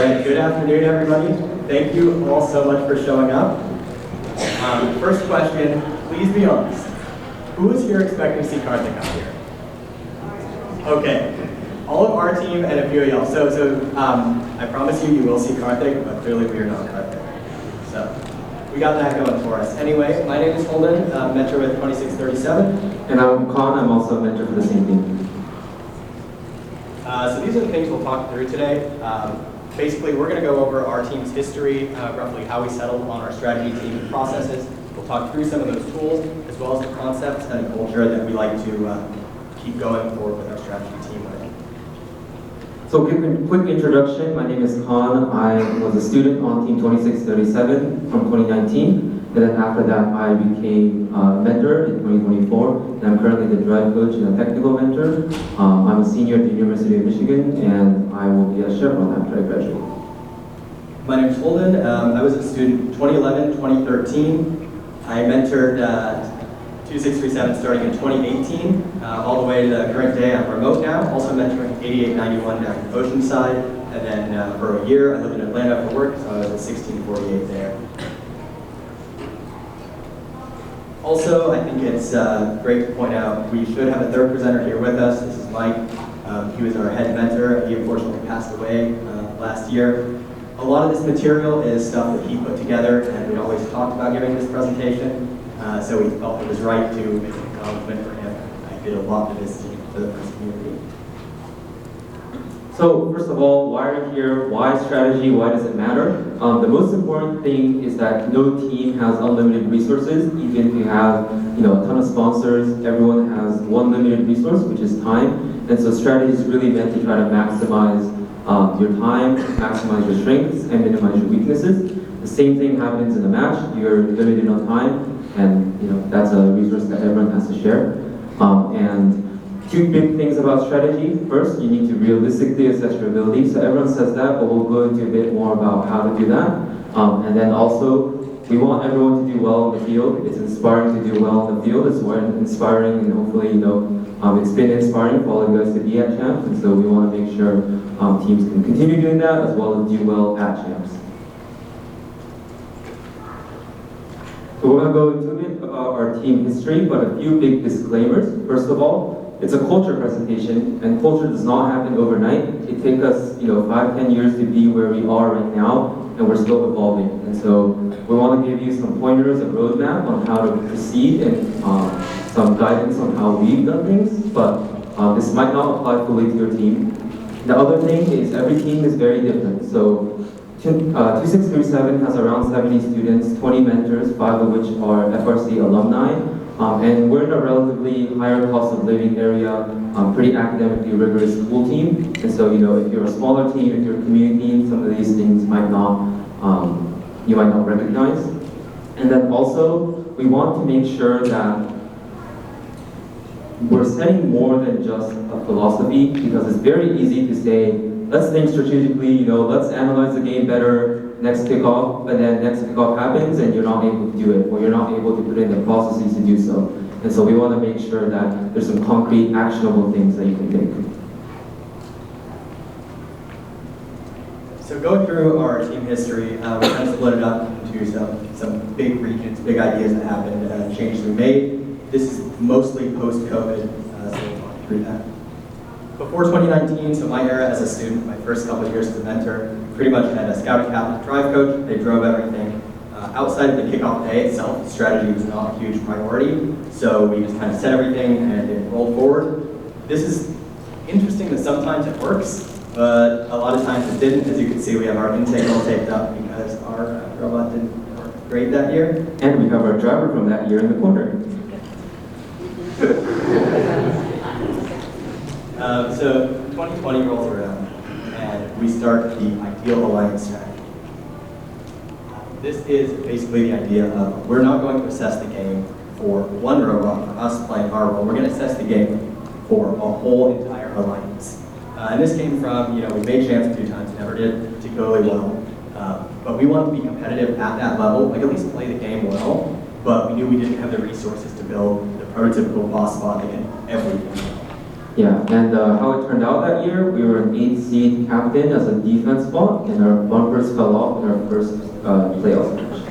right, good afternoon, everybody. Thank you all so much for showing up. First question, please be honest. Who is here expecting to see Karthik out here? Okay, all of our team and a few of y'all. So I promise you will see Karthik, but clearly we are not Karthik. So we got that going for us. Anyway, my name is Holden, mentor with 2637. And I'm Khan, I'm also a mentor for the same team. So these are the things we'll talk through today. Basically, we're going to go over our team's history, roughly how we settled on our strategy team and processes. We'll talk through some of those tools, as well as the concepts and the culture that we like to keep going forward with our strategy team with. So quick introduction, my name is Khan. I was a student on team 2637 from 2019. And then after that, I became a mentor in 2024. And I'm currently the drive coach and a technical mentor. I'm a senior at the University of Michigan, and I will be a chaperone after I graduate. My name is Holden. I was a student 2011, 2013. I mentored 2637 starting in 2018, all the way to the current day. I'm remote now, also mentoring 8891 down in Oceanside. And then for a year, I lived in Atlanta for work, so I was at 1648 there. Also, I think it's great to point out we should have a third presenter here with us. This is Mike. He was our head mentor. He unfortunately passed away last year. A lot of this material is stuff that he put together, and we'd always talked about giving this presentation. So we felt it was right to make an acknowledgement for him. I did a lot for this team, for the press community. So first of all, why are you here? Why strategy? Why does it matter? The most important thing is that no team has unlimited resources. Even if you have a ton of sponsors, everyone has one limited resource, which is time. And so strategy is really meant to try to maximize your time, maximize your strengths, and minimize your weaknesses. The same thing happens in a match. You're limited on time, and that's a resource that everyone has to share. And two big things about strategy. First, you need to realistically assess your ability. So everyone says that, but we'll go into a bit more about how to do that. And then also, we want everyone to do well in the field. It's inspiring to do well in the field. It's inspiring, and hopefully, it's been inspiring for all of you guys to be at champs. And so we want to make sure teams can continue doing that as well as do well at champs. So we're going to go into a bit about our team history, but a few big disclaimers. First of all, it's a culture presentation, and culture does not happen overnight. It takes us, 5-10 years to be where we are right now, and we're still evolving. And so we want to give you some pointers, a roadmap on how to proceed, and some guidance on how we've done things, but this might not apply fully to your team. The other thing is every team is very different. So 2637 has around 70 students, 20 mentors, 5 of which are FRC alumni. And we're in a relatively higher cost of living area, pretty academically rigorous school team. And so, if you're a smaller team, if you're a community team, some of these things might not, you might not recognize. And then also, we want to make sure that we're setting more than just a philosophy, because it's very easy to say, let's think strategically, let's analyze the game better, next kickoff, and then next kickoff happens and you're not able to do it, or you're not able to put in the processes to do so. And so we want to make sure that there's some concrete, actionable things that you can take. So going through our team history, we kind of split it up into some big regions, big ideas that happened, changes we made. This is mostly post-COVID, so we'll talk through that. Before 2019, so my era as a student, my first couple of years as a mentor, pretty much had a scouting captain, drive coach. They drove everything. Outside of the kickoff day itself, strategy was not a huge priority, so we just kind of set everything and it rolled forward. This is interesting that sometimes it works, but a lot of times it didn't. As you can see, we have our intake all taped up because our robot didn't work great that year. And we have our driver from that year in the corner. So 2020 rolls around, and we start the ideal alliance strategy. This is basically the idea of we're not going to assess the game for one robot, for us playing our role. We're going to assess the game for a whole entire alliance. And this came from, we made champs a few times, never did particularly well. But we wanted to be competitive at that level, like at least play the game well, but we knew we didn't have the resources to build the prototypical boss bot that can everything well. Yeah, and how it turned out that year, we were an 8th seed captain as a defense spot, and our bumpers fell off in our first playoff match.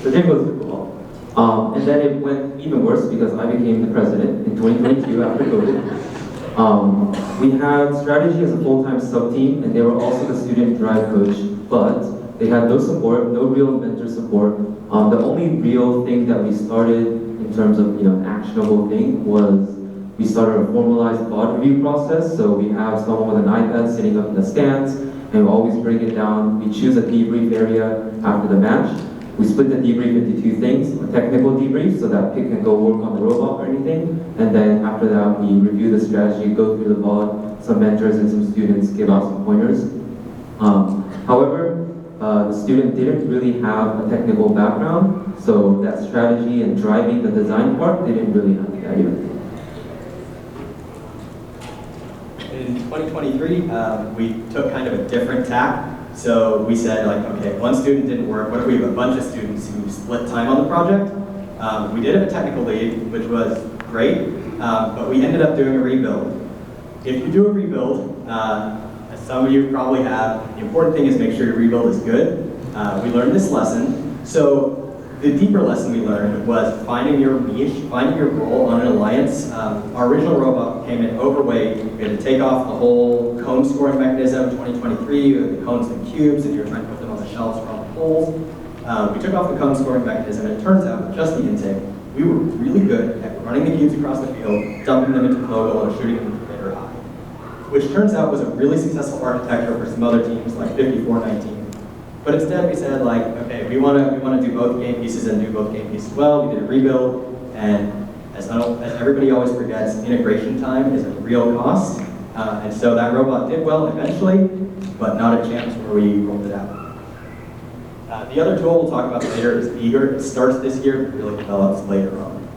So it didn't go super well. And then it went even worse because I became the president in 2022 after COVID. We had strategy as a full-time sub-team, and they were also the student drive coach, but they had no support, no real mentor support. The only real thing that we started in terms of an actionable thing was we started a formalized pod review process. So we have someone with an iPad sitting up in the stands, and we always break it down. We choose a debrief area after the match. We split the debrief into two things: a technical debrief, so that Pick can go work on the robot or anything, and then after that we review the strategy, go through the pod. Some mentors and some students give out some pointers. However, the student didn't really have a technical background, so that strategy and driving the design part, they didn't really have that either. In 2023, we took kind of a different tack. So we said, like, okay, one student didn't work. What if we have a bunch of students who split time on the project? We did have a technical lead, which was great, but we ended up doing a rebuild. If you do a rebuild, as some of you probably have, the important thing is make sure your rebuild is good. We learned this lesson. So the deeper lesson we learned was finding your niche, finding your role on an alliance. Our original robot came in overweight. We had to take off the whole cone scoring mechanism. 2023, with the cones and cubes, and you were trying to put them on the shelves from the poles. We took off the cone scoring mechanism, and it turns out, with just the intake, we were really good at running the cubes across the field, dumping them into flow goal, or shooting them mid or high. Which turns out was a really successful architecture for some other teams, like 54-19. But instead we said, like, okay, we want to do both game pieces and do both game pieces well. We did a rebuild, and as everybody always forgets, integration time is a real cost. And so that robot did well eventually, but not a chance where we rolled it out. The other tool we'll talk about later is Eager. It starts this year, but really develops later on.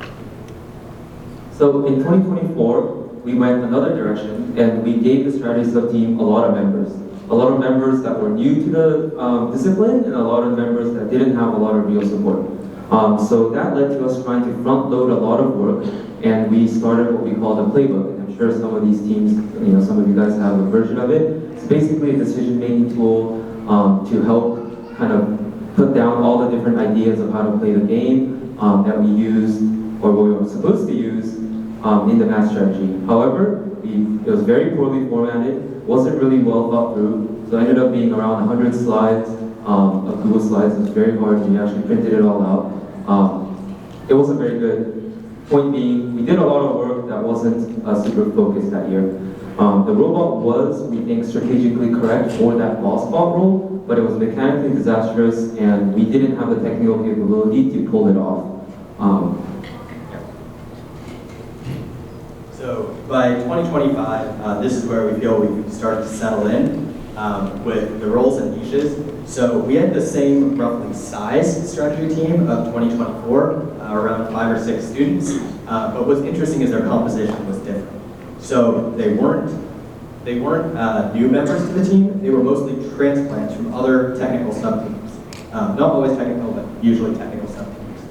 So in 2024, we went another direction, and we gave the strategy sub-team a lot of members. A lot of members that were new to the discipline, and a lot of members that didn't have a lot of real support. So that led to us trying to front load a lot of work, and we started what we call the playbook. And I'm sure some of these teams, some of you guys have a version of it. It's basically a decision-making tool to help kind of put down all the different ideas of how to play the game that we used, or what we were supposed to use in the match strategy. However, it was very poorly formatted, wasn't really well thought through, so it ended up being around 100 slides of Google Slides. It was very hard, and we actually printed it all out. It wasn't very good. Point being, we did a lot of work that wasn't super focused that year. The robot was, we think, strategically correct for that ball spot role, but it was mechanically disastrous, and we didn't have the technical capability to pull it off. So by 2025, this is where we feel we can start to settle in with the roles and niches. So we had the same roughly size strategy team of 2024, around 5 or 6 students. But what's interesting is their composition was different. So they weren't new members to the team. They were mostly transplants from other technical sub-teams. Not always technical, but usually technical sub-teams.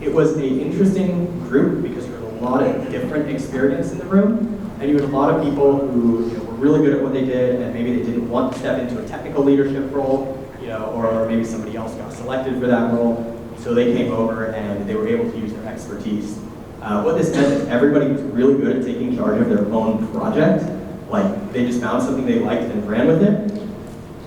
It was an interesting group because a lot of different experience in the room, and you had a lot of people who were really good at what they did, and maybe they didn't want to step into a technical leadership role, or maybe somebody else got selected for that role, so they came over and they were able to use their expertise. What this meant is everybody was really good at taking charge of their own project. Like, they just found something they liked and ran with it.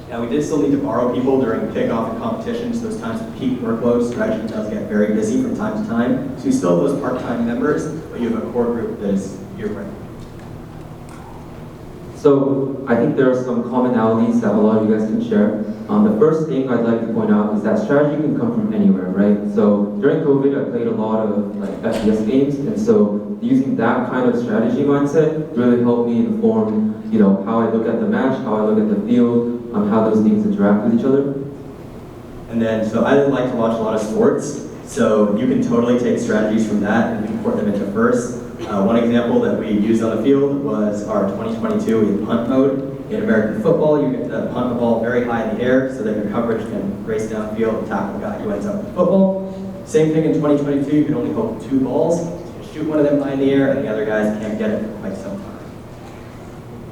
Now, we did still need to borrow people during kickoff and competitions. Those times of peak workload, strategy does get very busy from time to time. So you still have those part-time members, but you have a core group that is year-round. So I think there are some commonalities that a lot of you guys can share. The first thing I'd like to point out is that strategy can come from anywhere, right? So during COVID, I played a lot of FPS games, and so using that kind of strategy mindset really helped me inform, how I look at the match, how I look at the field, how those things interact with each other. And then, so I like to watch a lot of sports, so you can totally take strategies from that and import them into FRC. One example that we used on the field was our 2022 in punt mode. In American football, you get to punt the ball very high in the air so that your coverage can race downfield and tackle the guy who ends up with the football. Same thing in 2022, you can only hold 2 balls. You can shoot one of them high in the air, and the other guys can't get it for quite some time.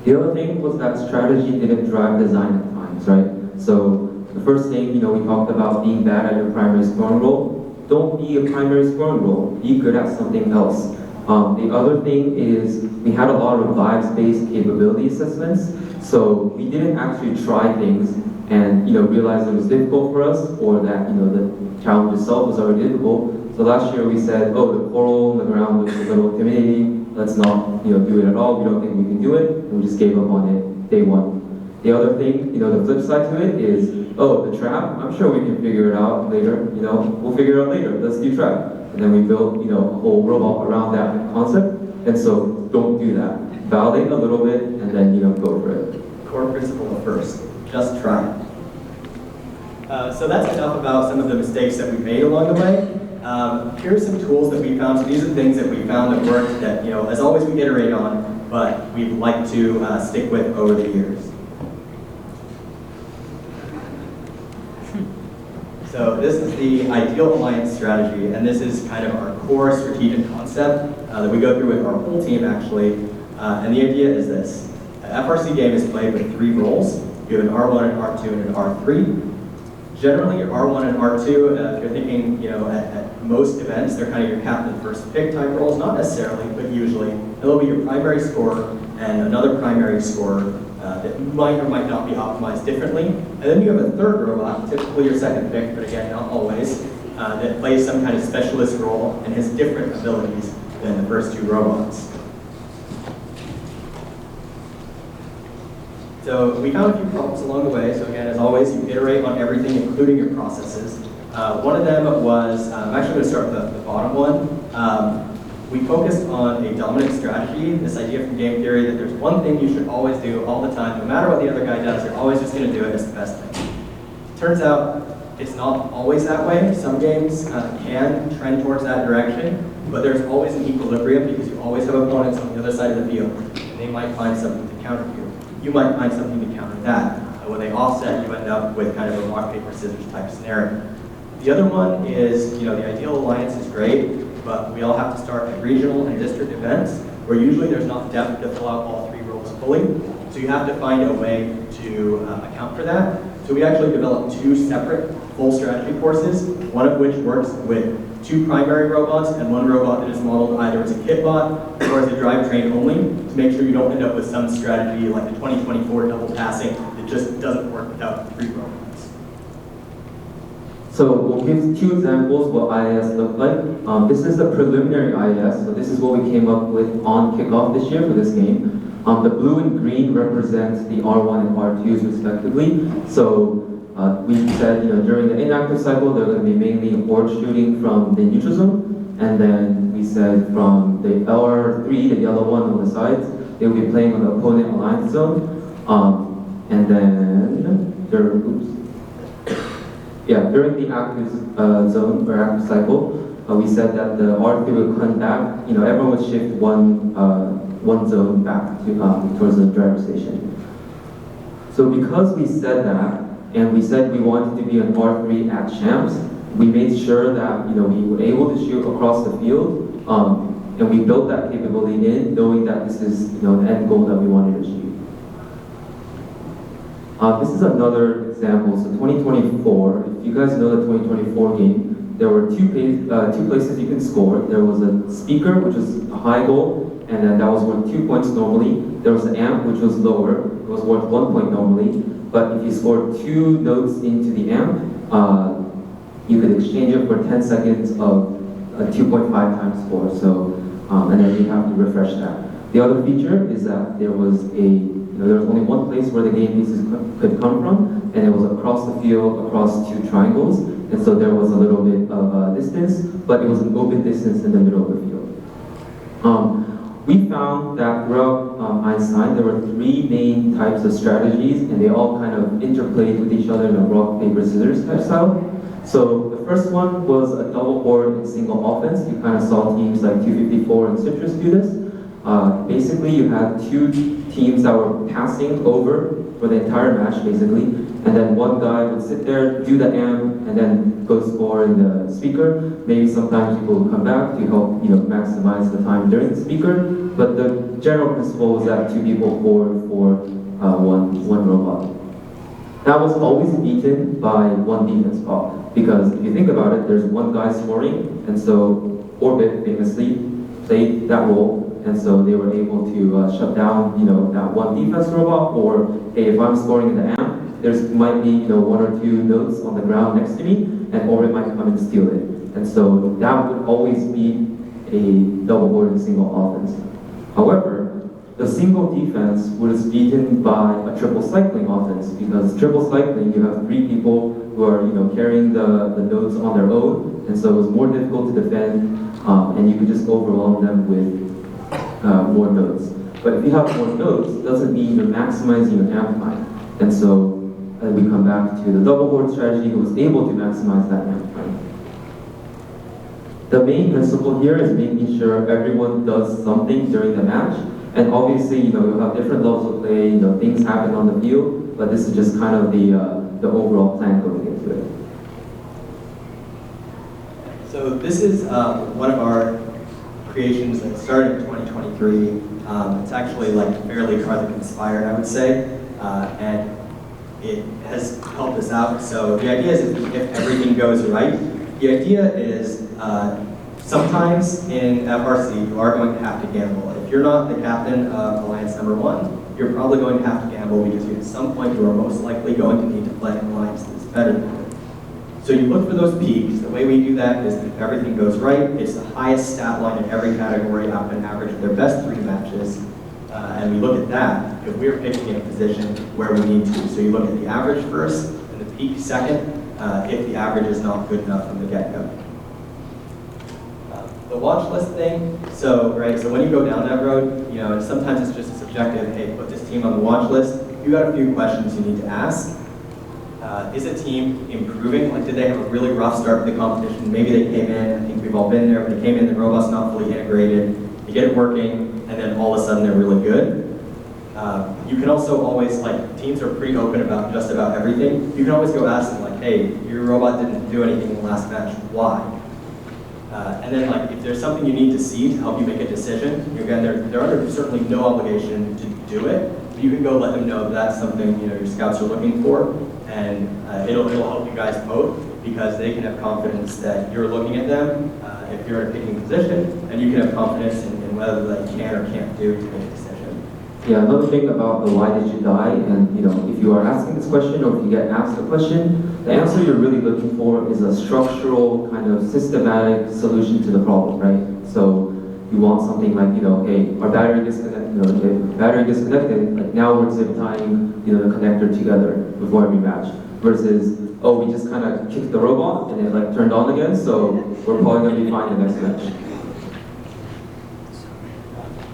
The other thing was that strategy didn't drive design at times, right? So the first thing, we talked about being bad at your primary scoring role. Don't be a primary scoring role. Be good at something else. The other thing is we had a lot of vibes-based capability assessments. So we didn't actually try things and realize it was difficult for us, or that the challenge itself was already difficult. So last year we said, oh, the coral on the ground looks a little intimidating. Let's not do it at all. We don't think we can do it. And we just gave up on it day one. The other thing, the flip side to it is, oh, the trap, I'm sure we can figure it out later, we'll figure it out later, let's do trap. And then we built, a whole robot around that concept, and so don't do that. Validate a little bit, and then, go for it. Core principle first, just try. So that's enough about some of the mistakes that we made along the way. Here's some tools that we found. So these are things that we found that worked that, as always we iterate on, but we'd like to stick with over the years. So this is the ideal alliance strategy, and this is kind of our core strategic concept that we go through with our whole team, actually. And the idea is this. An FRC game is played with 3 roles. You have an R1, an R2, and an R3. Generally, your R1 and R2, if you're thinking, at most events, they're kind of your captain first pick type roles, not necessarily, but usually. And they'll be your primary scorer and another primary scorer that might or might not be optimized differently. And then you have a third robot, typically your second pick, but again, not always, that plays some kind of specialist role and has different abilities than the first 2 robots. So we found a few problems along the way. So again, as always, you iterate on everything, including your processes. One of them was, I'm actually going to start with the bottom one. We focused on a dominant strategy, this idea from game theory that there's one thing you should always do all the time. No matter what the other guy does, you're always just going to do it. It's the best thing. Turns out it's not always that way. Some games can trend towards that direction, but there's always an equilibrium because you always have opponents on the other side of the field, and they might find something to counter you. You might find something to counter that. And when they offset, you end up with kind of a rock, paper, scissors type scenario. The other one is, the ideal alliance is great, but we all have to start at regional and district events, where usually there's not depth to fill out all 3 roles fully. So you have to find a way to account for that. So we actually developed 2 separate full strategy courses, one of which works with 2 primary robots and 1 robot that is modeled either as a kitbot or as a drivetrain only, to make sure you don't end up with some strategy like the 2024 double passing that just doesn't work without 3 robots. So we'll give 2 examples what IAS looked like. This is the preliminary IAS, so this is what we came up with on kickoff this year for this game. The blue and green represent the R1 and R2s respectively. So we said, during the inactive cycle, they're going to be mainly horde shooting from the neutral zone. And then we said from the LR3, the yellow one on the sides, they will be playing on the opponent alliance zone. And then, during the active zone or active cycle, we said that the R3 would come back. Everyone would shift one zone back to towards the driver station. So because we said that, and we said we wanted to be an R3 at champs, we made sure that we were able to shoot across the field, and we built that capability in, knowing that this is the end goal that we wanted to achieve. This is another example. So 2024, if you guys know the 2024 game, there were two places you can score. There was a speaker, which was a high goal, and then that was worth 2 points normally. There was an amp, which was lower. It was worth 1 point normally. But if you scored 2 notes into the amp, you could exchange it for 10 seconds of a 2.5 times score. So, and then you have to refresh that. The other feature is that there was there was only one place where the game pieces could come from, and it was across the field, across 2 triangles. And so there was a little bit of distance, but it was an open distance in the middle of the field. We found that throughout Einstein, there were 3 main types of strategies, and they all kind of interplayed with each other in a rock, paper, scissors type style. So the first one was a double board and single offense. You kind of saw teams like 254 and Citrus do this. basically you had two teams that were passing over for the entire match, basically, and then one guy would sit there, do the amp, and then go score in the speaker. Maybe sometimes people would come back to help, maximize the time during the speaker, but the general principle was that two people forward for one robot. That was always beaten by one defense bot, because if you think about it, there's one guy scoring, and so Orbit famously played that role, and so they were able to shut down, that one defense robot. Or hey, if I'm scoring in the amp, there's might be one or two notes on the ground next to me, and Orbit might come and steal it. And so that would always be a double boarding single offense. However, the single defense was beaten by a triple cycling offense, because triple cycling, you have three people who are carrying the nodes on their own, and so it was more difficult to defend, and you could just overwhelm them with more nodes. But if you have more nodes, it doesn't mean you're maximizing your amp time. And so we come back to the double board strategy, who was able to maximize that amp time. The main principle here is making sure everyone does something during the match. And obviously, you'll have different levels of play, things happen on the field, but this is just kind of the overall plan going into it. So this is one of our creations that started in 2023. It's actually fairly Karthik inspired, I would say, and it has helped us out. So the idea is if everything goes right, the idea is sometimes in FRC you are going to have to gamble. If you're not the captain of Alliance number 1, you're probably going to have to gamble, because at some point you are most likely going to need to play an alliance that's better than you. So you look for those peaks. The way we do that is if everything goes right, it's the highest stat line in every category out of an average of their best 3 matches. And we look at that because we're picking a position where we need to. So you look at the average first and the peak second, if the average is not good enough from the get-go. The watch list thing, so when you go down that road, and sometimes it's just subjective, hey, put this team on the watch list. You got a few questions you need to ask. Is a team improving? Did they have a really rough start to the competition? Maybe they came in, I think we've all been there, but they came in, the robot's not fully integrated, you get it working, and then all of a sudden they're really good. You can also always, teams are pretty open about just about everything. You can always go ask them, hey, your robot didn't do anything in the last match, why? And then if there's something you need to see to help you make a decision, again, they're under certainly no obligation to do it, but you can go let them know that that's something your scouts are looking for, and it'll help you guys vote, because they can have confidence that you're looking at them if you're in a picking position, and you can have confidence in whether they can or can't do to make a decision. Yeah, another thing about the why did you die, and if you are asking this question or if you get asked a question, the answer you're really looking for is a structural, kind of systematic solution to the problem, right? So you want something like, hey, our battery disconnected, now we're zip tying, the connector together before every match, versus, oh, we just kind of kicked the robot and it turned on again, so we're probably going to be fine the next match.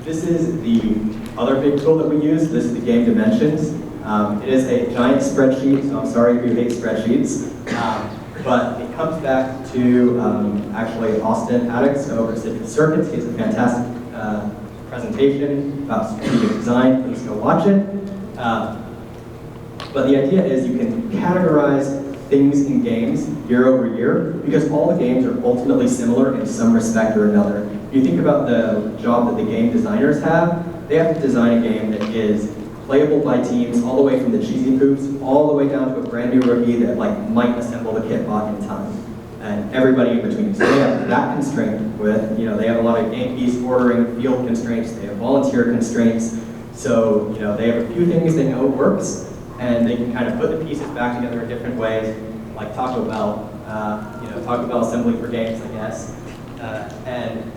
This is the other big tool that we use. This is the game dimensions. It is a giant spreadsheet, so I'm sorry if you hate spreadsheets, but it comes back to actually Austin Addicts over at Citrus Circuits. He has a fantastic presentation about strategic design. Please go watch it. But the idea is you can categorize things in games year over year, because all the games are ultimately similar in some respect or another. If you think about the job that the game designers have, they have to design a game that is playable by teams all the way from the cheesy poops all the way down to a brand new rookie that might assemble the kit bot in time, and everybody in between. So they have that constraint with, they have a lot of game piece ordering, field constraints, they have volunteer constraints. So, they have a few things they know works, and they can kind of put the pieces back together in different ways, like Taco Bell, Taco Bell assembly for games, I guess, and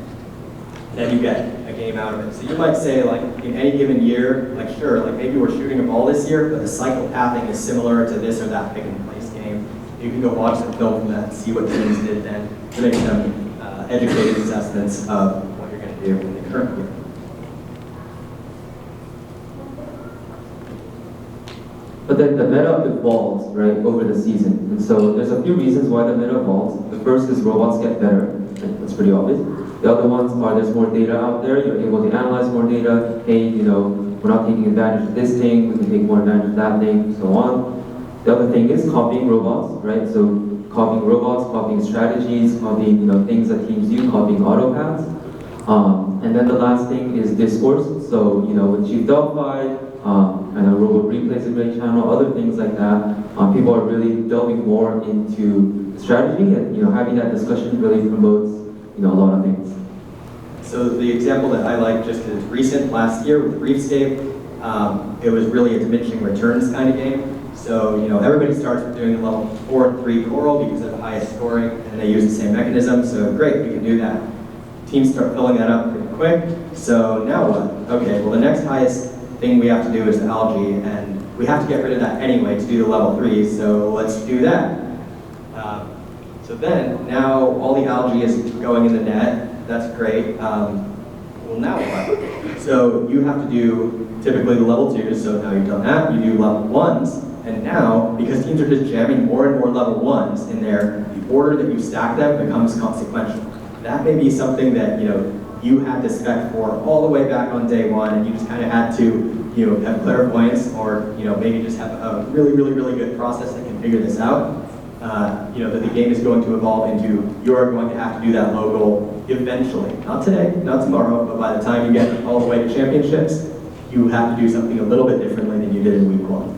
then you get a game out of it. So you might say, in any given year, sure, maybe we're shooting a ball this year, but the cycle pathing is similar to this or that pick and place game. You can go watch some film from that and see what teams did then to make some educated assessments of what you're going to do in the current year. But then the meta evolves, right, over the season. And so there's a few reasons why the meta evolves. The first is robots get better. That's pretty obvious. The other ones are there's more data out there, you're able to analyze more data. Hey, we're not taking advantage of this thing, we can take more advantage of that thing, so on. The other thing is copying robots, right? So copying robots, copying strategies, copying things that teams do, copying autopaths. And then the last thing is discourse. So with Chief Delphi, and a robot replays a great channel, other things like that. People are really delving more into strategy, and having that discussion really promotes a lot of things. So the example that I like just is recent last year with Reefscape. It was really a diminishing returns kind of game. So everybody starts with doing the level 4 and 3 Coral because they're the highest scoring, and they use the same mechanism. So great, we can do that. Teams start filling that up pretty quick. So now what? Okay, well the next highest thing we have to do is the algae, and we have to get rid of that anyway to do the level 3. So let's do that. So then now all the algae is going in the net. That's great. Well, now what? So you have to do typically the level 2s, so now you've done that. You do level 1s, and now, because teams are just jamming more and more level 1s in there, the order that you stack them becomes consequential. That may be something that you had to spec for all the way back on day 1, and you just kind of had to have clairvoyance, or maybe just have a really, really, really good process that can figure this out. That the game is going to evolve into, you're going to have to do that low goal eventually. Not today, not tomorrow, but by the time you get all the way to championships, you have to do something a little bit differently than you did in week 1.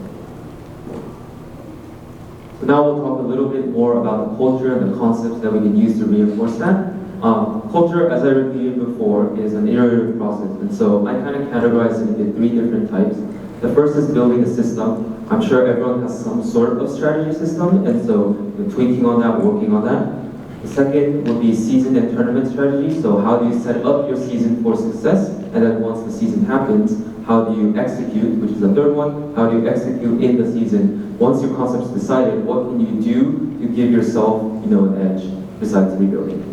So now we'll talk a little bit more about the culture and the concepts that we can use to reinforce that. Culture, as I repeated before, is an iterative process, and so I kind of categorize it into 3 different types. The first is building a system. I'm sure everyone has some sort of strategy system, and so tweaking on that, working on that. The second would be season and tournament strategy. So how do you set up your season for success? And then once the season happens, how do you execute, which is the third one. How do you execute in the season? Once your concept's decided, what can you do to give yourself an edge besides rebuilding?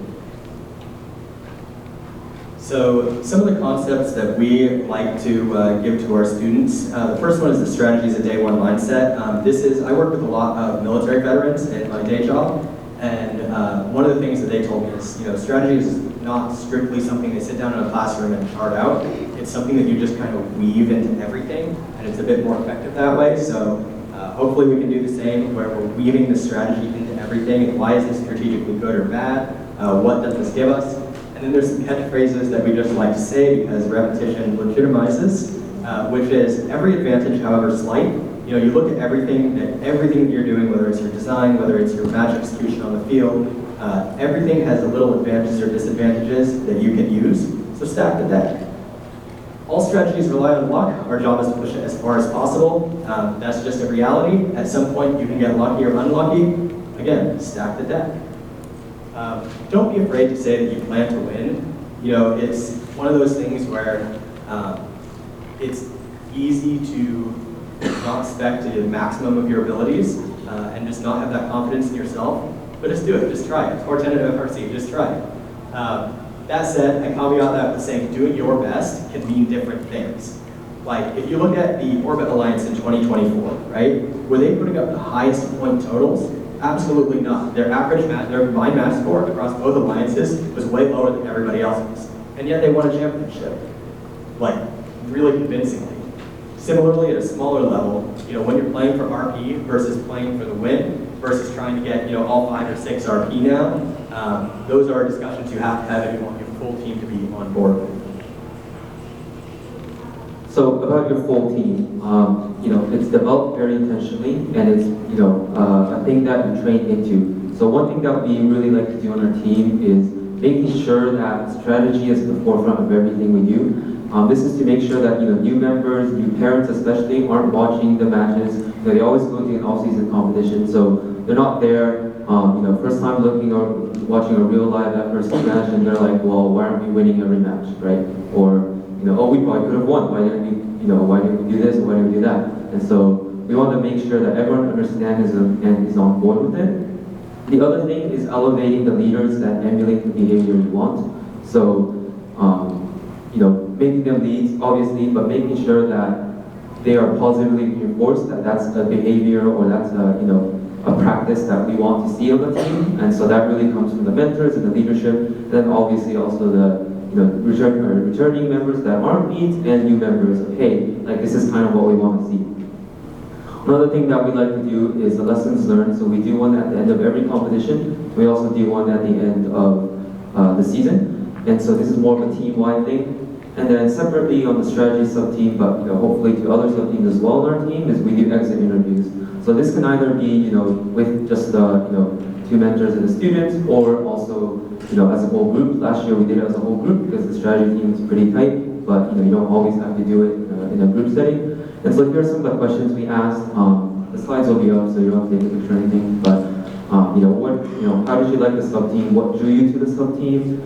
So some of the concepts that we like to give to our students, the first one is the strategies of day 1 mindset. I work with a lot of military veterans in my day job, and one of the things that they told me is, strategy is not strictly something they sit down in a classroom and chart out. It's something that you just kind of weave into everything, and it's a bit more effective that way. So hopefully we can do the same, where we're weaving the strategy into everything, and why is this strategically good or bad? What does this give us? And then there's some catchphrases that we just like to say because repetition legitimizes, which is every advantage, however slight. You look at everything that you're doing, whether it's your design, whether it's your match execution on the field, everything has a little advantages or disadvantages that you can use. So stack the deck. All strategies rely on luck. Our job is to push it as far as possible. That's just a reality. At some point, you can get lucky or unlucky. Again, stack the deck. Don't be afraid to say that you plan to win. It's one of those things where it's easy to not spec to the maximum of your abilities and just not have that confidence in yourself. But just do it, just try it. Or 10 at FRC, just try it. That said, I caveat that with saying doing your best can mean different things. Like, if you look at the Orbit Alliance in 2024, right? Were they putting up the highest point totals? Absolutely not. Their combined match score across both alliances was way lower than everybody else's. And yet they won a championship. Like, really convincingly. Similarly, at a smaller level, when you're playing for RP versus playing for the win, versus trying to get, all 5 or 6 RP now, those are discussions you have to have if you want your full team to be on board with. So about your full team, it's developed very intentionally, and it's a thing that you train into. So one thing that we really like to do on our team is making sure that strategy is at the forefront of everything we do. This is to make sure that new members, new parents especially, aren't watching the matches. They always go to an all-season competition, so they're not there. First time looking or watching a real live FRC match, and they're like, well, why aren't we winning every match, right? Or oh, we probably could have won. Why didn't we do this? Why didn't we do that? And so we want to make sure that everyone understands and is on board with it. The other thing is elevating the leaders that emulate the behavior we want. So, making them leads, obviously, but making sure that they are positively reinforced, that that's a behavior or that's a practice that we want to see of a team, and so that really comes from the mentors and the leadership, and then obviously also the returning members that aren't leads and new members of, hey, like this is kind of what we want to see. Another thing that we like to do is the lessons learned. So we do one at the end of every competition. We also do one at the end of the season. And so this is more of a team-wide thing. And then separately on the strategy sub-team, but hopefully to other sub-teams as well in our team, is we do exit interviews. So this can either be with just the two mentors and the students, or also as a whole group. Last year we did it as a whole group because the strategy team is pretty tight, but you don't always have to do it in a group setting. And so here are some of the questions we asked. The slides will be up, so you don't have to take a picture or anything. But how did you like the sub team? What drew you to the sub team?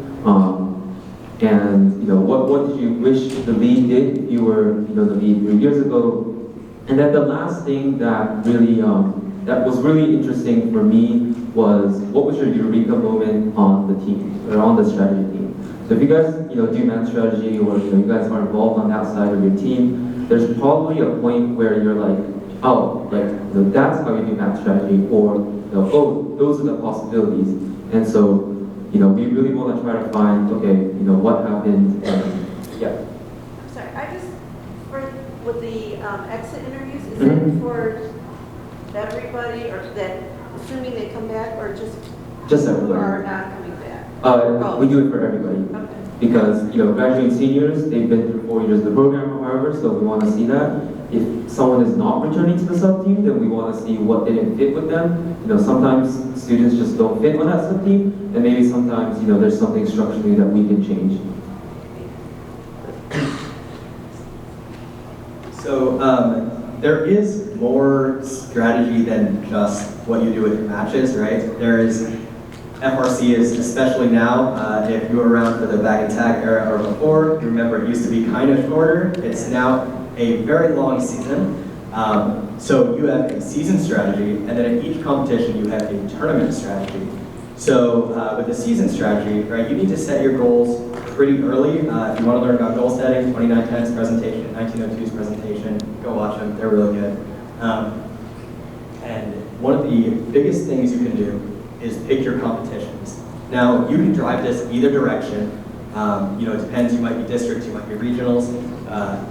And what did you wish the lead did if you were the lead 3 years ago? And then the last thing that really that was really interesting for me was, what was your eureka moment on the team or on the strategy team? So if you guys do math strategy, or you guys are involved on that side of your team, there's probably a point where you're like, oh, that's how you do math strategy, or oh, those are the possibilities. And so we really want to try to find, okay, what happened. Yeah. I'm sorry. With the exit interviews, is it for everybody, or that, assuming they come back, or just everybody who are not coming back? We do it for everybody. Okay. Because graduating seniors, they've been through 4 years of the program or however, so we want to see that. If someone is not returning to the sub-team, then we want to see what didn't fit with them. Sometimes students just don't fit on that sub-team, and maybe sometimes there's something structurally that we can change. So there is more strategy than just what you do with your matches, right? There is FRC is, especially now, if you were around for the bag and tag era or before, you remember it used to be kind of shorter. It's now a very long season. So you have a season strategy, and then at each competition you have a tournament strategy. So with the season strategy, right, you need to set your goals pretty early. If you want to learn about goal setting, 2910's presentation, 1902's presentation, go watch them, they're really good. And one of the biggest things you can do is pick your competitions. Now, you can drive this either direction. It depends, you might be districts, you might be regionals,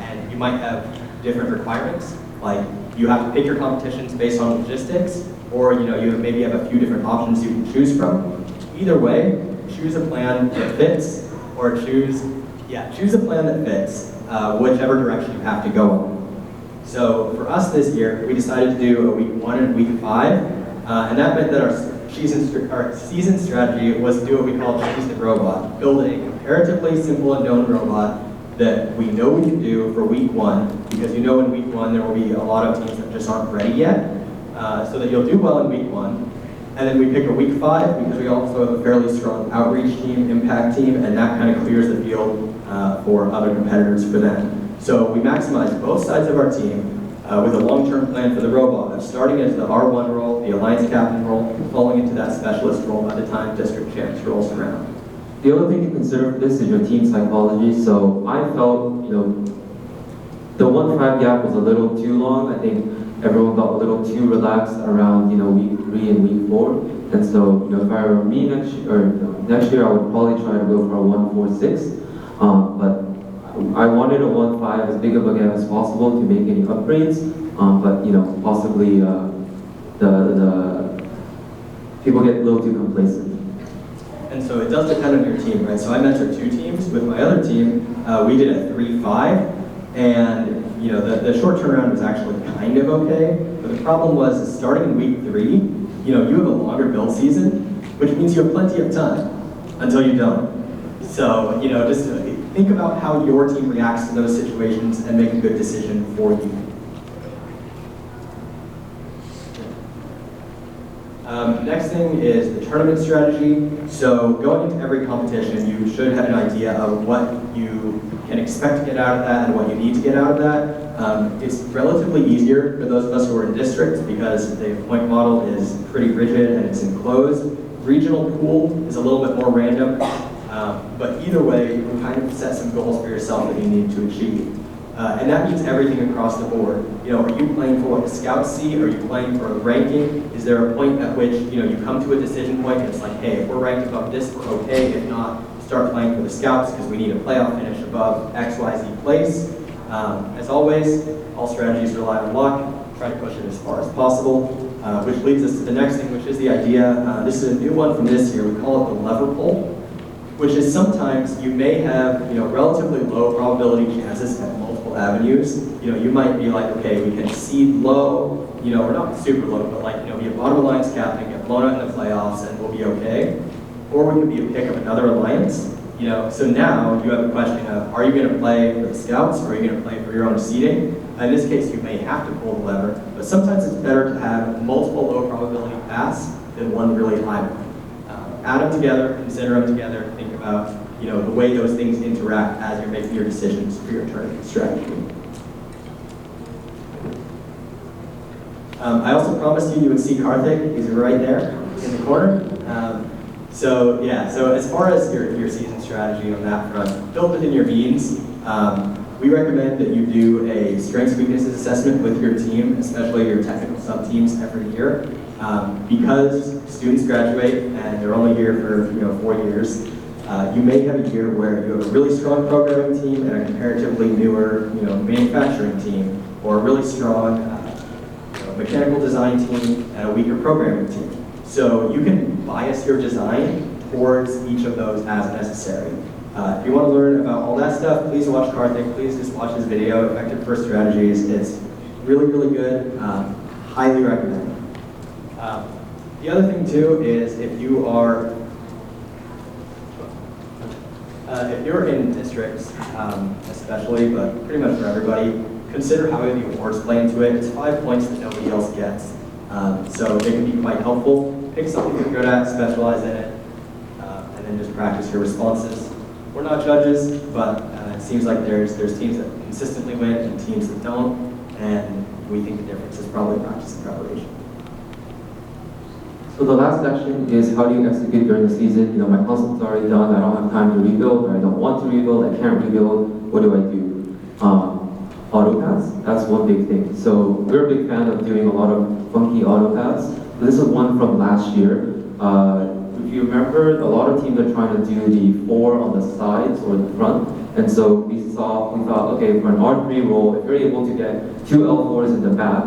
and you might have different requirements. Like, you have to pick your competitions based on logistics, or you maybe have a few different options you can choose from. Either way, choose a plan that fits, or choose a plan that fits, whichever direction you have to go on. So for us this year, we decided to do a week 1 and week 5, and that meant that our season strategy was to do what we call choose the robot, build a comparatively simple and known robot that we know we can do for week 1, because in week 1 there will be a lot of teams that just aren't ready yet, so that you'll do well in week 1. And then we pick a week 5 because we also have a fairly strong outreach team, impact team, and that kind of clears the field for other competitors for them. So we maximize both sides of our team with a long-term plan for the robot of starting as the R1 role, the Alliance Captain role, falling into that specialist role by the time District Champs rolls around. The other thing to consider for this is your team psychology. So I felt, the 1-5 gap was a little too long. I think everyone felt a little too relaxed around, week 3 and week 4. And so, if I were me next year, I would probably try to go for a 1-4-6. But I wanted a 1-5 as big of a gap as possible to make any upgrades. But possibly the people get a little too complacent. And so it does depend on your team, right? So I mentored 2 teams. With my other team, we did a 3-5, and the short turnaround was actually kind of okay. But the problem was, starting in week 3, you have a longer build season, which means you have plenty of time until you don't. So just think about how your team reacts to those situations and make a good decision for you. Next thing is the tournament strategy. So going into every competition, you should have an idea of what you can expect to get out of that and what you need to get out of that. It's relatively easier for those of us who are in districts because the point model is pretty rigid and it's enclosed. Regional pool is a little bit more random, but either way, you can kind of set some goals for yourself that you need to achieve. And that means everything across the board. You know, are you playing for what the scouts see? Are you playing for a ranking? Is there a point at which, you know, you come to a decision point and it's like, hey, if we're ranked above this, we're okay. If not, start playing for the scouts because we need a playoff finish above XYZ place. As always, all strategies rely on luck. Try to push it as far as possible, which leads us to the next thing, which is the idea. This is a new one from this year. We call it the lever pull, which is sometimes you may have, you know, relatively low probability chances at multiple avenues. You know, you might be like, okay, we can seed low, you know, we're not super low, but like, you know, be a bottom alliance captain, get blown out in the playoffs, and we'll be okay. Or we could be a pick of another alliance. You know, so now you have a question of, are you going to play for the scouts, or are you going to play for your own seeding? In this case, you may have to pull the lever, but sometimes it's better to have multiple low probability paths than one really high one. Add them together, consider them together, think about, you know, the way those things interact as you're making your decisions for your tournament strategy. I also promised you would see Karthik. He's right there in the corner. So as far as your season strategy on that front, built within your means, we recommend that you do a strengths weaknesses assessment with your team, especially your technical sub-teams every year. Because students graduate and they're only here for 4 years, you may have a year where you have a really strong programming team and a comparatively newer manufacturing team, or a really strong mechanical design team and a weaker programming team. So you can bias your design towards each of those as necessary. If you want to learn about all that stuff, please watch Karthik. Please just watch his video, Effective First Strategies. It's really, really good. Highly recommend. The other thing too is if you're in districts, especially, but pretty much for everybody, consider how the awards play into it. It's 5 points that nobody else gets. So they can be quite helpful. Pick something you're good at, specialize in it, and then just practice your responses. We're not judges, but it seems like there's teams that consistently win and teams that don't, and we think the difference is probably practice and preparation. So the last section is how do you execute during the season? You know, my concept's already done, I don't have time to rebuild, or I don't want to rebuild, I can't rebuild, what do I do? Auto paths, that's one big thing. So we're a big fan of doing a lot of funky auto paths. This is one from last year. If you remember, a lot of teams are trying to do the 4 on the sides or the front. And so we thought, okay, for an R3 roll, if you're able to get 2 L4s in the back,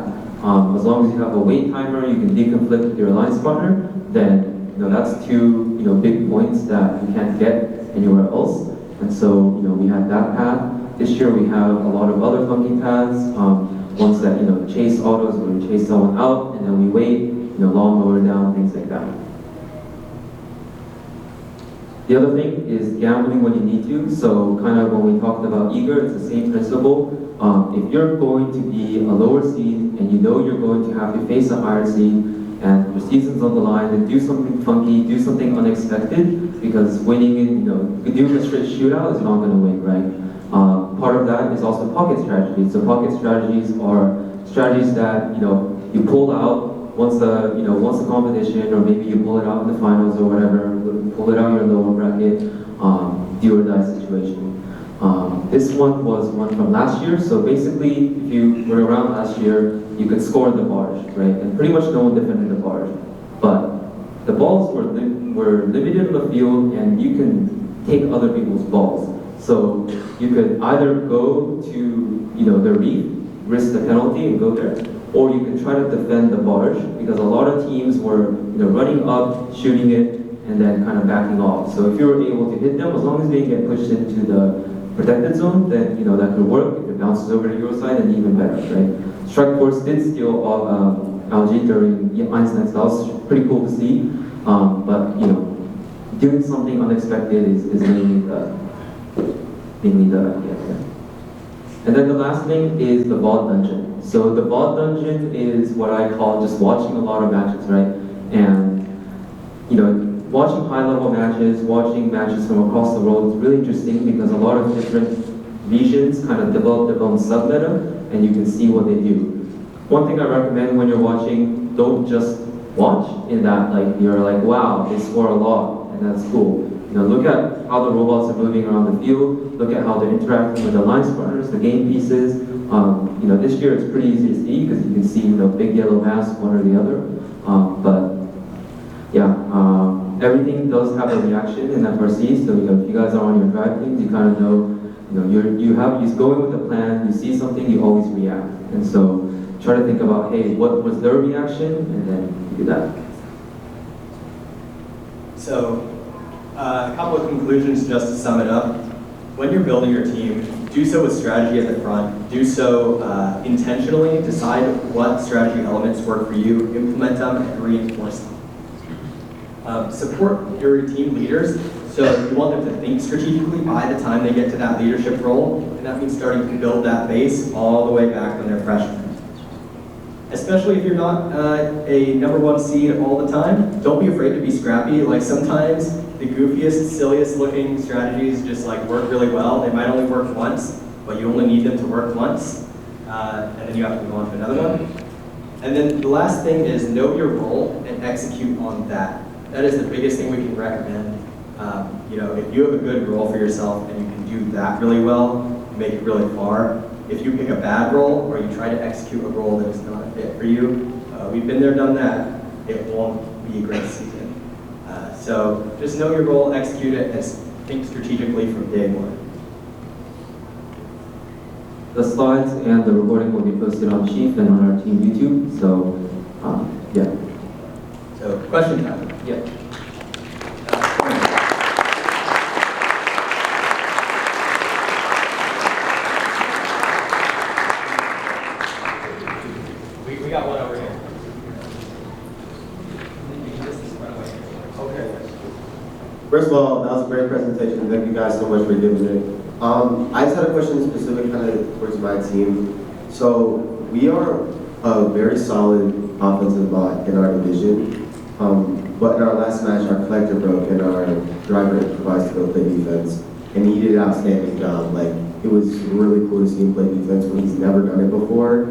as long as you have a wait timer, you can deconflict with your alliance partner, then that's 2 big points that you can't get anywhere else. And so we had that path. This year we have a lot of other funky paths. Ones that chase autos, where we chase someone out and then we wait, lawnmower down, things like that. The other thing is gambling when you need to. So kind of when we talked about eager, it's the same principle. If you're going to be a lower seed and you're going to have to face a higher seed and your season's on the line, then do something funky, do something unexpected, because winning in, doing a straight shootout is not going to win, right? Part of that is also pocket strategies. So pocket strategies are strategies that you pull out once the competition, or maybe you pull it out in the finals or whatever, pull it out in your lower bracket, do or die situation. This one was one from last year. So basically, if you were around last year, you could score the barge, right? And pretty much no one defended the barge, but the balls were limited on the field, and you can take other people's balls. So you could either go to the reef, risk the penalty and go there, or you could try to defend the barge, because a lot of teams were running up, shooting it, and then kind of backing off. So if you were able to hit them, as long as they get pushed into the protected zone, then that could work. If it bounces over to your side, then even better, right? Strike Force did steal algae during Einstein's That was pretty cool to see, but doing something unexpected is mainly the idea. And then the last thing is the vault dungeon. So the vault dungeon is what I call just watching a lot of matches, right? And watching high-level matches, watching matches from across the world is really interesting, because a lot of different regions kind of develop their own sub-meta, and you can see what they do. One thing I recommend when you're watching, don't just watch in that you're like, wow, they score a lot, and that's cool. look at how the robots are moving around the field, look at how they're interacting with the line runners, the game pieces. This year it's pretty easy to see because you can see big yellow mask, one or the other. Everything does have a reaction in FRC. So if you guys are on your drive things, you kind of know, you're going with a plan. You see something, you always react. And so try to think about, hey, what was their reaction, and then do that. So, a couple of conclusions just to sum it up. When you're building your team, do so with strategy at the front. Do so intentionally. Decide what strategy elements work for you, implement them, and reinforce them. Support your team leaders. So you want them to think strategically by the time they get to that leadership role, and that means starting to build that base all the way back when they're freshmen. Especially if you're not a #1 seed all the time, don't be afraid to be scrappy. Like sometimes the goofiest, silliest looking strategies just work really well. They might only work once, but you only need them to work once, and then you have to move on to another one. And then the last thing is know your role and execute on that. That is the biggest thing we can recommend. If you have a good role for yourself and you can do that really well, you make it really far. If you pick a bad role or you try to execute a role that is not a fit for you, we've been there, done that, it won't be a great season. So just know your role, execute it, and think strategically from day one. The slides and the recording will be posted on Chief and on our team YouTube. So, yeah. So question time. Yeah. We got one over here. Okay. First of all, that was a great presentation. Thank you guys so much for giving it. I just had a question specific kind of towards my team. So we are a very solid offensive bot in our division. But in our last match, our collector broke and our driver improvised to go play defense. And he did an outstanding job. It was really cool to see him play defense when he's never done it before.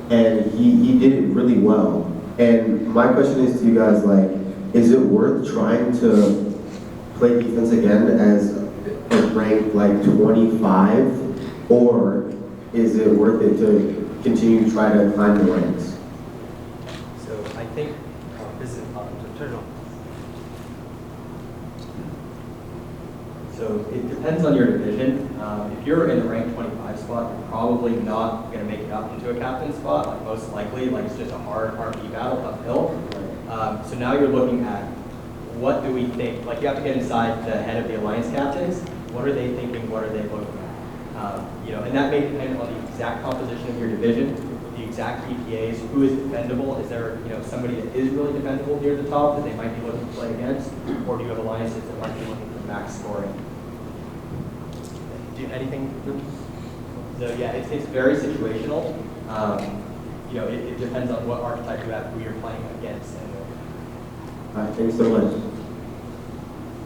And he did it really well. And my question is to you guys, is it worth trying to play defense again as a rank 25? Or is it worth it to continue to try to climb the ranks? So I think this is turn it on. So it depends on your division. If you're in the rank 25 spot, you're probably not going to make it up into a captain spot. Most likely, it's just a hard RP battle uphill. So now you're looking at what do we think? You have to get inside the head of the alliance captains. What are they thinking? What are they looking at? And that may depend on the exact composition of your division, the exact EPAs, who is defendable. Is there somebody that is really defendable near the top that they might be looking to play against, or do you have alliances that might be looking for max scoring? Do anything? So yeah, it's very situational. It depends on what archetype you have, who you're playing against. All right, thanks so much.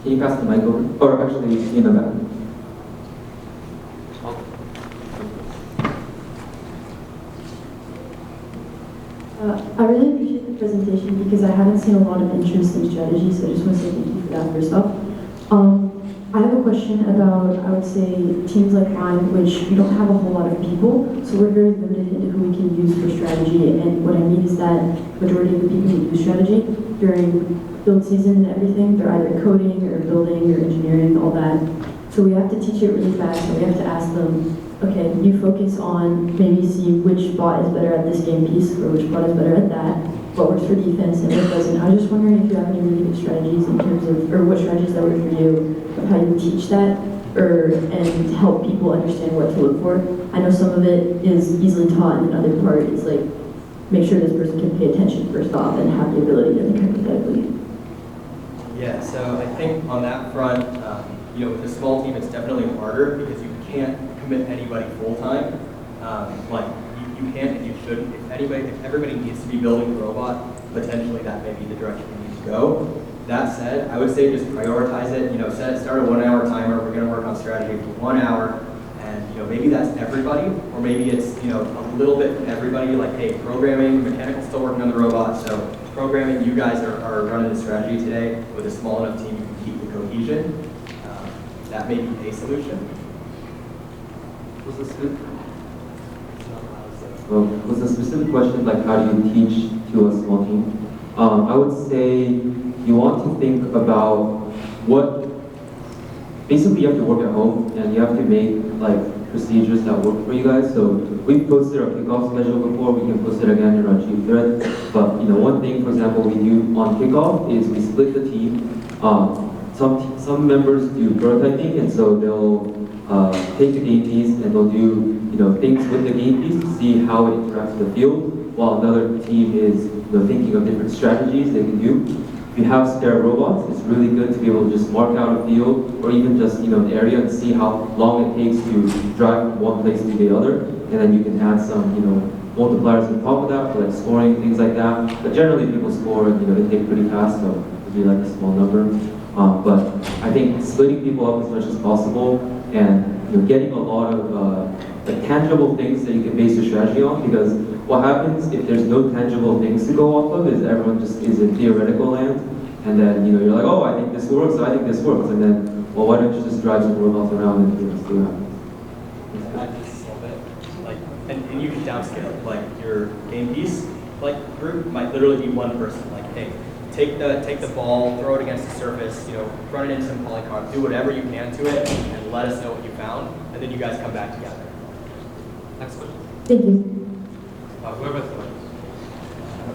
Can you pass the mic over? Or actually, in the back. I really appreciate the presentation because I haven't seen a lot of interest in strategy, so I just want to say thank you for that first off. I have a question about, I would say, teams like mine, which we don't have a whole lot of people, so we're very limited in who we can use for strategy. And what I mean is that majority of the people who use strategy during build season and everything, they're either coding or building or engineering, all that. So we have to teach it really fast, and we have to ask them, okay, you focus on maybe see which bot is better at this game piece or which bot is better at that, what works for defense and what doesn't. I was just wondering if you have any really good strategies in terms of, or what strategies that work for you, of how you teach that, and help people understand what to look for. I know some of it is easily taught, and another part is make sure this person can pay attention first off and have the ability to think hypothetically. Yeah, so I think on that front, with a small team, it's definitely harder because you can't commit anybody full time. You can't and you shouldn't. If everybody needs to be building a robot, potentially that may be the direction we need to go. That said, I would say just prioritize it. Start a 1 hour timer. We're going to work on strategy for 1 hour, and maybe that's everybody, or maybe it's a little bit from everybody. Hey, programming, mechanical's still working on the robot, so programming, you guys are running the strategy today. With a small enough team, you can keep the cohesion. that may be a solution. Was the specific question like how do you teach to a small team? I would say you want to think about what, basically you have to work at home and you have to make like procedures that work for you guys. So we've posted our kickoff schedule before, we can post it again in our chief thread. But one thing, for example, we do on kickoff is we split the team. Some members do prototyping, and so they'll take the game piece and they'll do things with the game piece to see how it interacts with the field, while another team is thinking of different strategies they can do. If you have spare robots, it's really good to be able to just mark out a field or even just an area and see how long it takes to drive from one place to the other, and then you can add some multipliers on top of that for like scoring, things like that. But generally people score and they take pretty fast, so it'll be like a small number. But I think splitting people up as much as possible and getting a lot of like tangible things that you can base your strategy on, because what happens if there's no tangible things to go off of is everyone just is in theoretical land, and then you're like, oh, I think this works, so I think this works, and then, well, why don't you just drive some robots around and see what happens? Add just a little bit, like, and you can downscale it. Like your game piece, like group might literally be one person. Like, hey, take the ball, throw it against the surface, run it into some polycarb, do whatever you can to it, and let us know what you found, and then you guys come back together. Next question. Thank you. Whoever's the one.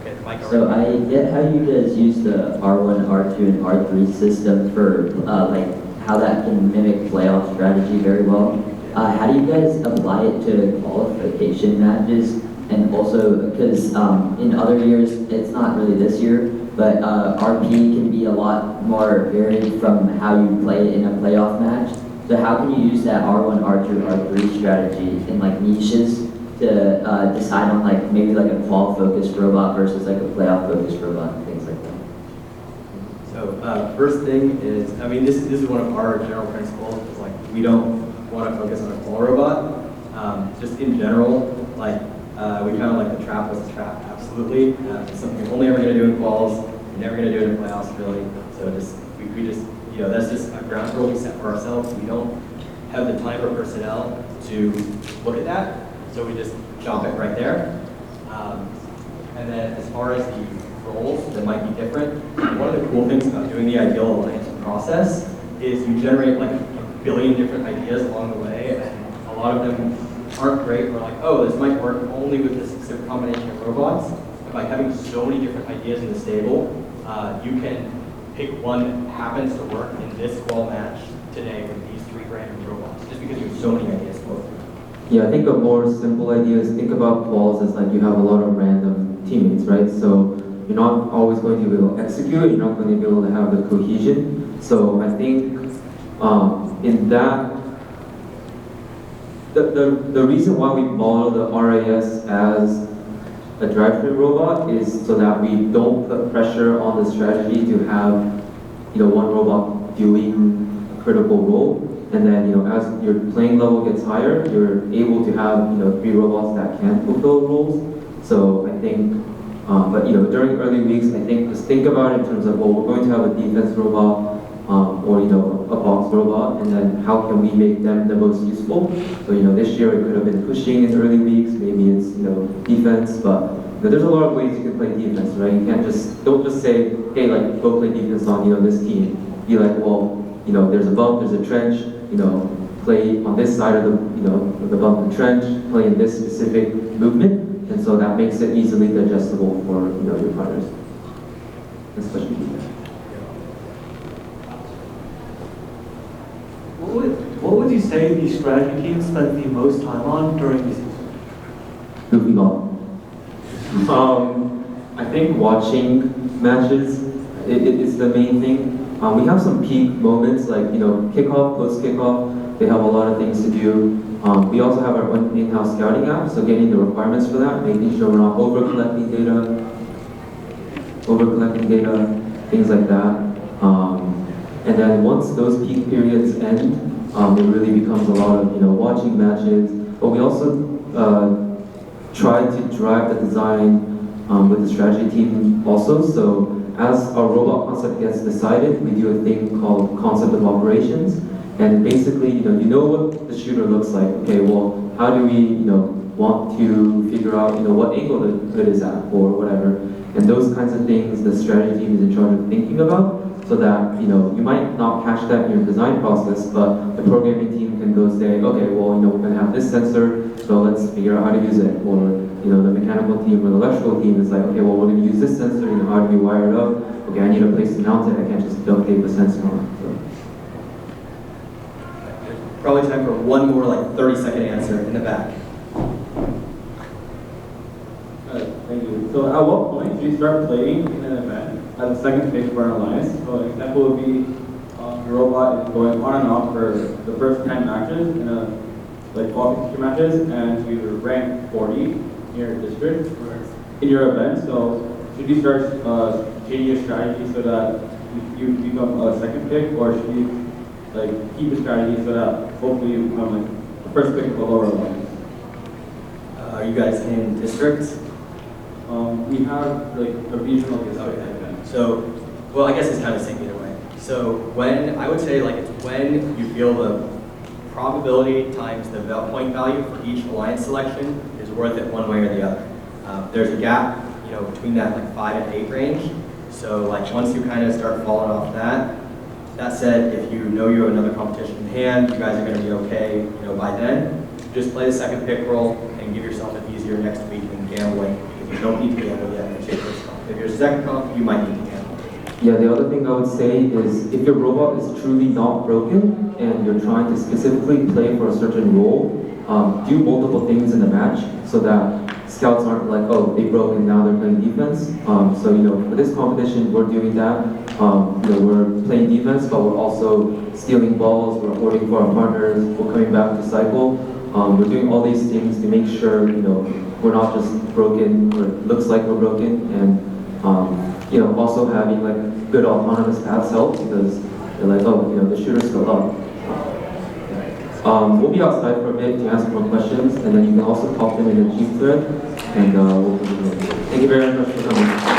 Okay, the mic. So I get how you guys use the R1, R2, and R3 system for like how that can mimic playoff strategy very well. How do you guys apply it to qualification matches? And also, because in other years, it's not really this year, but RP can be a lot more varied from how you play it in a playoff match. So how can you use that R1, R2, R3 strategy in like niches to decide on like maybe like a qual-focused robot versus like a playoff-focused robot and things like that? So first thing is, I mean, this is one of our general principles. Is like we don't want to focus on a qual robot. Just in general, like we kind of like the trap was a trap. Absolutely, it's something we're only ever going to do in quals. We're never going to do it in playoffs, really. So we just that's just a ground rule we set for ourselves. We don't have the time or personnel to look at that. So we just chop it right there. And then as far as the roles that might be different, one of the cool things about doing the ideal alliance process is you generate like a billion different ideas along the way, and a lot of them aren't great. We're like, oh, this might work only with this specific combination of robots. And by having so many different ideas in the stable, you can pick one that happens to work in this qual match today with these 3 random robots, just because you have so many ideas to work with. Yeah, I think a more simple idea is think about quals as like you have a lot of random teammates, right? So you're not always going to be able to execute, you're not going to be able to have the cohesion. So I think in that, the reason why we model the RAS as a drive-through robot is so that we don't put pressure on the strategy to have one robot doing a critical role. And then, as your playing level gets higher, you're able to have, 3 robots that can fulfill roles. So I think, but during early weeks, I think just think about it in terms of, well, we're going to have a defense robot, or a box robot, and then how can we make them the most useful? So this year it could have been pushing in early weeks, maybe it's defense, but there's a lot of ways you can play defense, right? You can't don't just say, hey, like go play defense on this team. Be like, well, there's a bump, there's a trench, play on this side of the bump and trench, play in this specific movement, and so that makes it easily digestible for your partners. Especially What would you say the strategy team spent the most time on during the season? Goofy ball. I think watching matches is the main thing. We have some peak moments like kickoff, post kickoff. They have a lot of things to do. We also have our own in-house scouting app, so getting the requirements for that, making sure we're not over collecting data, things like that. And then once those peak periods end, it really becomes a lot of watching matches. But we also try to drive the design with the strategy team also. So as our robot concept gets decided, we do a thing called concept of operations, And basically, you know what the shooter looks like. Okay, well, how do we, want to figure out, what angle the hood is at or whatever. And those kinds of things the strategy team is in charge of thinking about, so that, you might not catch that in your design process, but the programming team can go say, okay, well, we're going to have this sensor, so let's figure out how to use it. Or, the mechanical team or the electrical team is like, okay, well, we're going to use this sensor, how do we wire it up? Okay, I need a place to mount it, I can't just duct tape the sensor on. So. Probably time for one more 30-second answer in the back. Thank you. So at what point do you start playing in an event as a second pick for an alliance? So an example would be your robot is going on and off for the first 10 matches in a 12 matches, and you rank 40 in your district in your event. So should you start changing your strategy so that you become a second pick, or should you keep a strategy so that hopefully you become the first pick of a lower alliance? Are you guys in districts? We have a regional district event. So, well, I guess it's kind of the same either way. So I would say it's when you feel the probability times the point value for each alliance selection is worth it one way or the other. There's a gap, between that 5 and 8 range. So once you kind of start falling off that said, if you know you have another competition in hand, you guys are going to be okay, by then, just play the second pick roll and give yourself an easier next week than gambling, because you don't need to gamble yet in your first comp. If you're second comp, you might need to gamble. Yeah, the other thing I would say is if your robot is truly not broken and you're trying to specifically play for a certain role, do multiple things in the match so that scouts aren't like, oh, they broke and now they're playing defense. So, for this competition, we're doing that. We're playing defense, but we're also stealing balls, we're hoarding for our partners, we're coming back to cycle. We're doing all these things to make sure, we're not just broken, or it looks like we're broken, and also having good autonomous paths helps, because they're like, oh, the shooter's still up. We'll be outside for a bit to answer more questions, and then you can also pop them in the G thread, and we'll continue. Thank you very much for coming.